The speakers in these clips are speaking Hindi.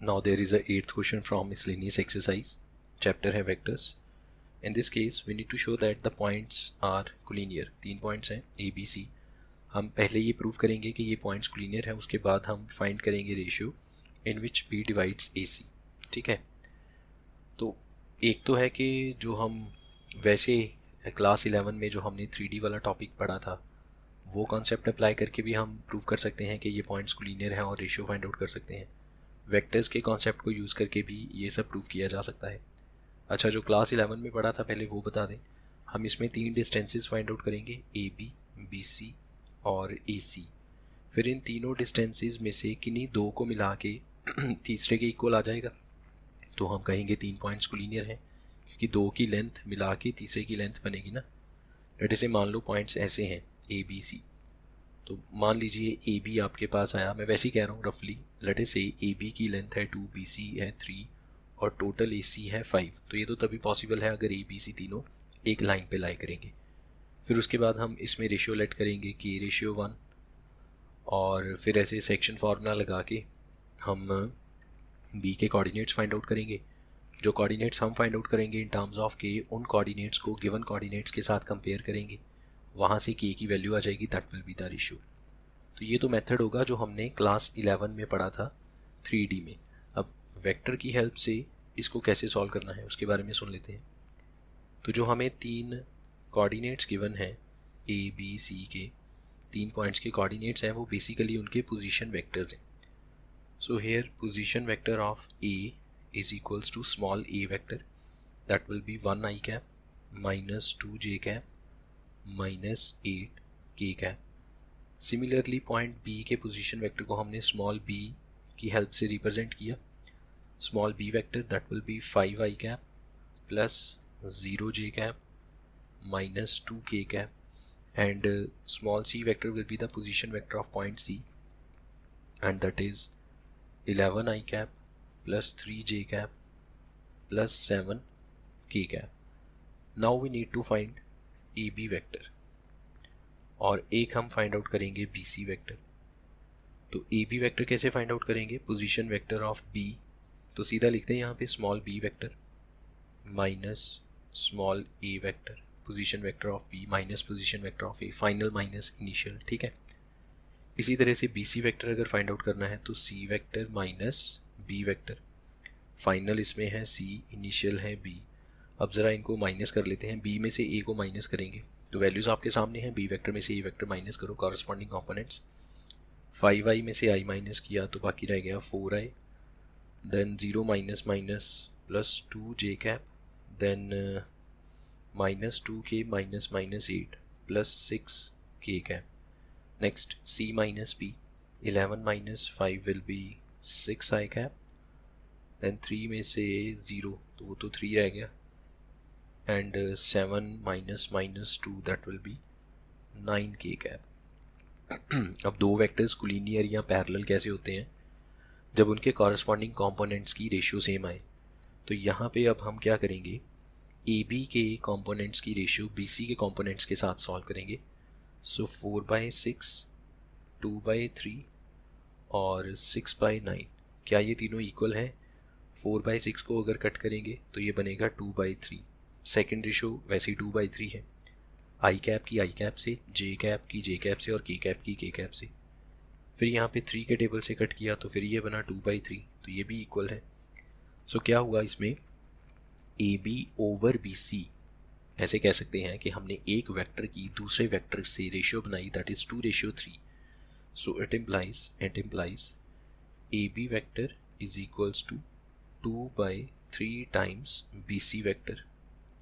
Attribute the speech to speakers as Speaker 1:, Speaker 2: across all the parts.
Speaker 1: Now there is a 8th question from miscellaneous exercise. Chapter है vectors. In this case we need to show that the points are collinear. 3 points हैं A, B, C. हम पहले ये प्रूव करेंगे कि ये पॉइंट्स collinear है, उसके बाद हम फाइंड करेंगे ratio in which B divides AC. ठीक है, तो एक तो है कि जो हम वैसे क्लास 11 में जो हमने 3D वाला टॉपिक पढ़ा था वो कॉन्सेप्ट अप्लाई करके भी हम प्रूव कर सकते हैं कि ये पॉइंट्स कोलिनियर हैं और रेशियो फाइंड आउट कर सकते हैं. वेक्टर्स के कॉन्सेप्ट को यूज़ करके भी ये सब प्रूव किया जा सकता है. अच्छा, जो क्लास 11 में पढ़ा था पहले वो बता दें. हम इसमें 3 डिस्टेंसेस फाइंड आउट करेंगे, ए बी, बी सी और ए सी. फिर इन तीनों डिस्टेंसेस में से किन्हीं दो को मिला के तीसरे के इक्वल आ जाएगा, तो हम कहेंगे 3 पॉइंट्स कोलिनियर हैं, क्योंकि दो की लेंथ मिला के तीसरे की लेंथ बनेगी ना. जैसे मान लो पॉइंट्स ऐसे हैं ए बी सी, तो मान लीजिए ए बी आपके पास आया, मैं वैसे ही कह रहा हूँ रफली. लेट अस से ए बी की लेंथ है 2, बी सी है 3 और टोटल ए सी है 5. तो ये तो तभी पॉसिबल है अगर ए बी सी तीनों एक लाइन पे लाई करेंगे. फिर उसके बाद हम इसमें रेशियो लेट करेंगे कि रेशियो 1, और फिर ऐसे सेक्शन फार्मूला लगा के हम बी के कोऑर्डिनेट्स फाइंड आउट करेंगे. जो कोऑर्डिनेट्स हम फाइंड आउट करेंगे इन टर्म्स ऑफ के, उन कोऑर्डिनेट्स को गिवन कोऑर्डिनेट्स के साथ कंपेयर करेंगे, वहाँ से के की वैल्यू आ जाएगी, that will be the ratio. तो ये तो मेथड होगा जो हमने क्लास 11 में पढ़ा था 3D में. अब वेक्टर की हेल्प से इसको कैसे सॉल्व करना है उसके बारे में सुन लेते हैं. तो जो हमें 3 कोऑर्डिनेट्स गिवन है ए बी सी के, 3 पॉइंट्स के कोऑर्डिनेट्स हैं, वो बेसिकली उनके पोजीशन वेक्टर्स हैं. So here position vector of A is equals to small a vector, that will be 1 i cap minus 2 j cap minus 8 k cap. Similarly point B के पोजीशन वेक्टर को हमने स्मॉल बी की हेल्प से रिप्रेजेंट किया. Small b vector that will be 5 i cap plus 0 j cap minus 2 k cap, and small c vector will be the position vector of point C, and that is 11 i cap plus 3 j cap plus 7 k cap. Now we need to find A B vector, और एक हम फाइंड आउट करेंगे बी सी वेक्टर. तो ए बी वेक्टर कैसे फाइंड आउट करेंगे? पोजीशन वेक्टर ऑफ बी, तो सीधा लिखते हैं यहाँ पे small b vector minus small a vector, position vector of B minus position vector of A, final minus initial. ठीक है, इसी तरह से बी सी वेक्टर अगर फाइंड आउट करना है तो C vector minus B vector, final इसमें है सी, इनिशियल है बी. अब ज़रा इनको माइनस कर लेते हैं, बी में से ए को माइनस करेंगे तो वैल्यूज़ आपके सामने हैं. बी वेक्टर में से ए वेक्टर माइनस करो, कॉरस्पॉन्डिंग कंपोनेंट्स. 5i में से i माइनस किया तो बाकी रह गया 4i, then 0 minus minus plus 2 j cap, then minus 2k minus minus 8 plus 6 k cap. Next c minus b, 11 minus 5 will be 6i cap, then 3 में से 0 तो वो तो 3 रह गया, and 7 minus minus 2 that will be 9k cap. अब दो वेक्टर्स कोलिनियर या पैरेलल कैसे होते हैं? जब उनके कॉरस्पॉन्डिंग कंपोनेंट्स की रेशियो सेम आए. तो यहाँ पे अब हम क्या करेंगे, ए बी के कंपोनेंट्स की रेशियो बी सी के कंपोनेंट्स के साथ सॉल्व करेंगे. सो 4/6, 2/3 और 6/9, क्या ये तीनों इक्वल हैं? 4/6 को अगर कट करेंगे तो ये बनेगा 2/3. सेकेंड रेशो वैसे ही 2/3 है, आई कैप की आई कैप से, जे कैप की जे कैप से और के कैप की के कैप से. फिर यहाँ पे 3 के टेबल से कट किया तो फिर ये बना 2/3, तो ये भी इक्वल है. सो क्या हुआ इसमें, A B over B C, ऐसे कह सकते हैं कि हमने एक वेक्टर की दूसरे वेक्टर से रेशियो बनाई, that is 2/3. So it implies A B vector is equals to 2/3 times B C vector,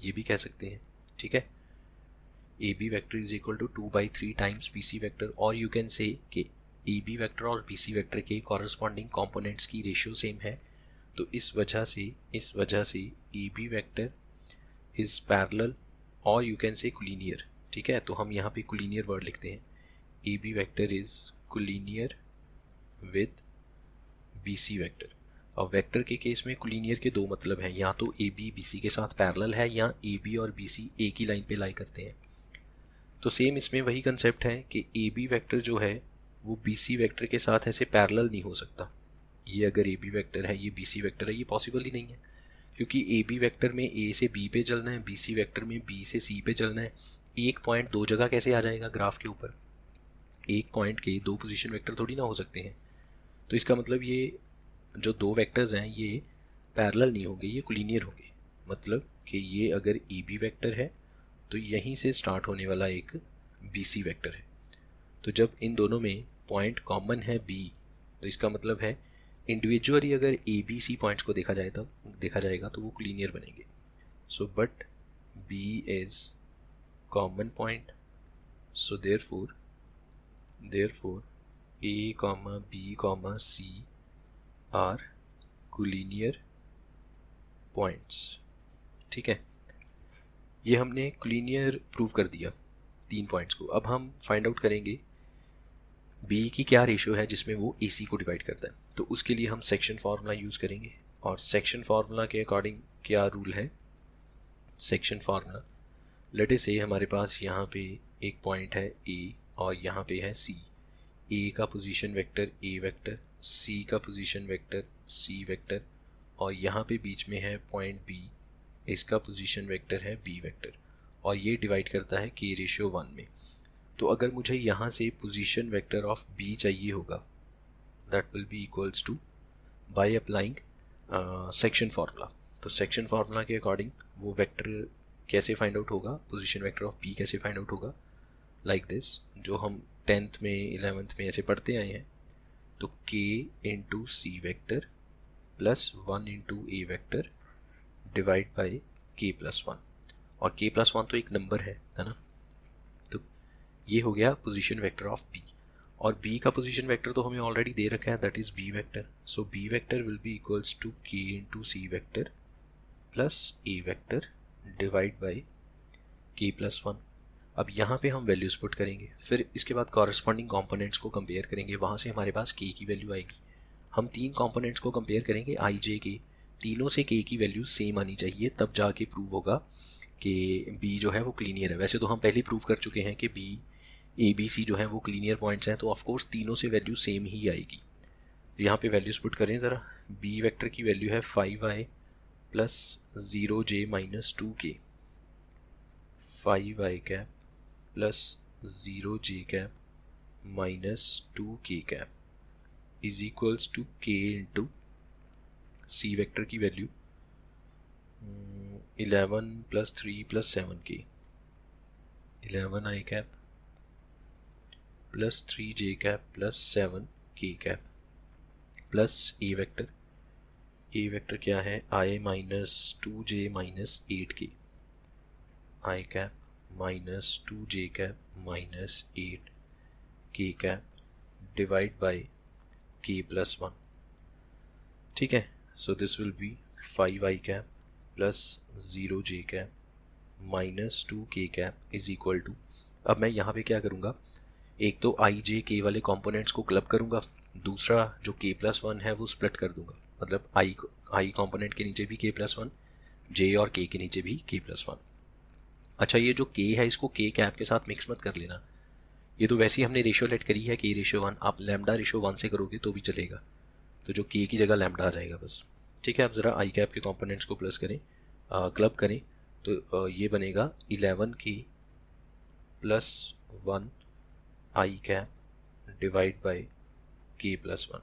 Speaker 1: ये भी कह सकते हैं. ठीक है, A B vector is equal to 2/3 times B C vector, और यू कैन से कि ए बी वेक्टर और बी सी वेक्टर के कॉरस्पॉन्डिंग कंपोनेंट्स की रेशियो सेम है, तो इस वजह से A B vector is parallel और यू कैन से कोलिनियर. ठीक है, तो हम यहाँ पे कोलिनियर वर्ड लिखते हैं, A B vector is collinear with B C vector. और वेक्टर के केस में कोलिनियर के दो मतलब हैं, या तो ए बी बी सी के साथ पैरेलल है या ए बी और बी सी एक ही लाइन पे लाई करते हैं. तो सेम इसमें वही कंसेप्ट है कि ए बी वेक्टर जो है वो बी सी वेक्टर के साथ ऐसे पैरेलल नहीं हो सकता, ये अगर ए बी वेक्टर है, ये बी सी वेक्टर है, ये पॉसिबल ही नहीं है, क्योंकि ए बी वेक्टर में ए से बी पे चलना है, बी सी वेक्टर में बी से सी पे चलना है। एक पॉइंट दो जगह कैसे आ जाएगा ग्राफ के ऊपर? एक पॉइंट के दो पोजीशन वेक्टर थोड़ी ना हो सकते हैं। तो इसका मतलब ये जो दो वेक्टर्स हैं ये पैरेलल नहीं होंगे, ये कोलिनियर होंगे। मतलब कि ये अगर ए बी वेक्टर है तो यहीं से स्टार्ट होने वाला एक बी सी वेक्टर है। तो जब इन दोनों में पॉइंट कॉमन है बी, तो इसका मतलब है इंडिविजुअली अगर ए बी सी पॉइंट्स को देखा जाएगा तो वो कोलिनियर बनेंगे। So but B is common point, so therefore A comma B comma C are collinear points. ठीक है, ये हमने कोलिनियर प्रूव कर दिया 3 पॉइंट्स को। अब हम फाइंड आउट करेंगे बी की क्या रेशियो है जिसमें वो ए सी को डिवाइड करता है। तो उसके लिए हम सेक्शन फार्मूला यूज़ करेंगे, और सेक्शन फार्मूला के अकॉर्डिंग क्या रूल है? सेक्शन फार्मूला, लेट अस से हमारे पास यहाँ पे एक पॉइंट है ए और यहाँ पे है सी। ए का पोजीशन वेक्टर ए वेक्टर, सी का पोजीशन वेक्टर सी वेक्टर, और यहाँ पे बीच में है पॉइंट बी, इसका पोजीशन वेक्टर है बी वेक्टर, और ये डिवाइड करता है के रेशियो 1 में। तो अगर मुझे यहाँ से पोजीशन वेक्टर ऑफ बी चाहिए होगा, that will be equals to by applying section formula. तो सेक्शन फार्मूला के अकॉर्डिंग वो वेक्टर कैसे फाइंड आउट होगा, पोजीशन वेक्टर ऑफ बी कैसे फाइंड आउट होगा, लाइक दिस, जो हम 10th में 11th में ऐसे पढ़ते आए हैं। तो k into C vector plus 1 into a vector divide by के प्लस 1, और के प्लस 1 तो एक नंबर है ना। तो ये हो गया पोजीशन वेक्टर ऑफ बी, और बी का पोजीशन वेक्टर तो हमें ऑलरेडी दे रखा है, that is B vector. So B vector will be equals to K into C vector plus A vector divide by के प्लस 1। अब यहाँ पे हम वैल्यूज पुट करेंगे, फिर इसके बाद कॉरस्पॉन्डिंग कंपोनेंट्स को कंपेयर करेंगे, वहाँ से हमारे पास के की वैल्यू आएगी। हम 3 कंपोनेंट्स को कंपेयर करेंगे आई जे के, तीनों से के की वैल्यू सेम आनी चाहिए, तब जाके प्रूव होगा कि बी जो है वो क्लीनियर है। वैसे तो हम पहले ही प्रूव कर चुके हैं कि बी ए बी सी जो है वो क्लीनियर पॉइंट्स हैं, तो ऑफकोर्स तीनों से वैल्यू सेम ही आएगी। तो यहाँ पे वैल्यूज पुट करें ज़रा। बी वेक्टर की वैल्यू है 5i plus 0j minus 2k, 5i cap plus 0j cap minus 2k cap is equals to k into C vector की value 11 plus 3 plus 7k, 11i cap plus 3j cap plus 7k cap plus A vector क्या है, i minus 2j minus 8k, i cap minus 2j cap minus 8k cap divide by k plus 1। ठीक है, so this will be 5i cap plus 0j cap minus 2k cap is equal to, अब मैं यहाँ पे क्या करूँगा, एक तो आई जे के वाले कंपोनेंट्स को क्लब करूँगा, दूसरा जो k प्लस 1 है वो स्प्लिट कर दूंगा। मतलब आई कंपोनेंट के नीचे भी k प्लस 1, जे और k के नीचे भी k प्लस 1। अच्छा, ये जो k है इसको k कैप के साथ मिक्स मत कर लेना, ये तो वैसे ही हमने रेशियो लेट करी है k रेशियो 1, आप लैम्डा रेशियो 1 से करोगे तो भी चलेगा, तो जो k की जगह लैम्डा आ जाएगा बस। ठीक है, आप ज़रा आई कैप के कंपोनेंट्स को प्लस करें, क्लब करें, तो ये बनेगा 11k plus 1 I cap divide by k plus 1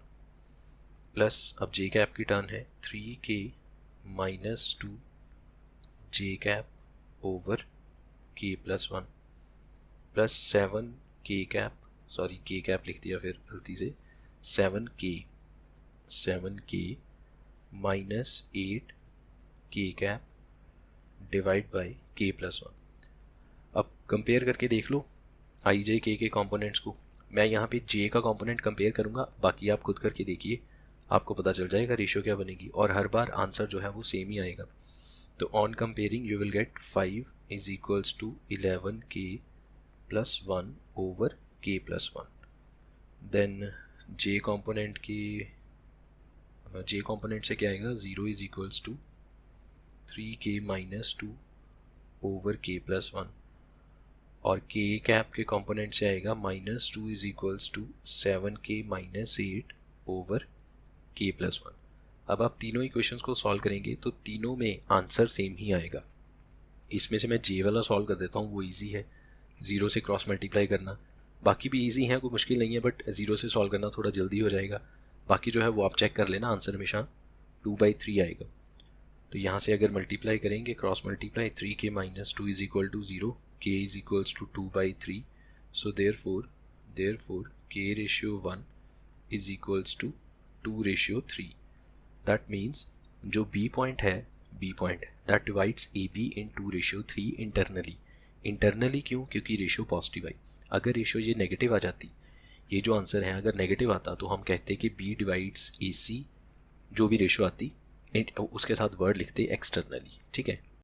Speaker 1: plus, अब जे कैप की टर्न है 3k minus 2 J cap over k plus 1 plus 7k cap, sorry k cap लिख दिया फिर गलती से, 7k minus 8k cap divide by k plus 1। अब कंपेयर करके देख लो आई जे के कंपोनेंट्स को। मैं यहाँ पे जे का कंपोनेंट कंपेयर करूँगा, बाकी आप खुद करके देखिए, आपको पता चल जाएगा रेशियो क्या बनेगी, और हर बार आंसर जो है वो सेम ही आएगा। तो on comparing you will get 5 is equals to 11k plus 1 over k plus 1। Then j component से क्या आएगा, 0 is equals to 3k minus 2 over k plus 1, और k कैप के कंपोनेंट से आएगा minus 2 is equals to 7k minus 8 over k+1। अब आप तीनों इक्वेशंस को सॉल्व करेंगे तो तीनों में आंसर सेम ही आएगा। इसमें से मैं जे वाला सॉल्व कर देता हूँ, वो ईजी है, 0 से क्रॉस मल्टीप्लाई करना। बाकी भी ईजी है, कोई मुश्किल नहीं है, बट 0 से सॉल्व करना थोड़ा जल्दी हो जाएगा। बाकी जो है वो आप चेक कर लेना, आंसर हमेशा 2/3 आएगा। तो यहाँ से अगर मल्टीप्लाई करेंगे, cross multiply, 3k - 2 = 0, k = 2/3, so therefore k/1 = 2/3। That means जो B पॉइंट है, that divides AB in 2/3 internally. क्यों? क्योंकि रेशियो पॉजिटिव आई। अगर रेशियो ये नेगेटिव आ जाती, ये जो आंसर है अगर नेगेटिव आता, तो हम कहते कि B डिवाइड्स AC, जो भी रेशियो आती उसके साथ वर्ड लिखते एक्सटर्नली। ठीक है।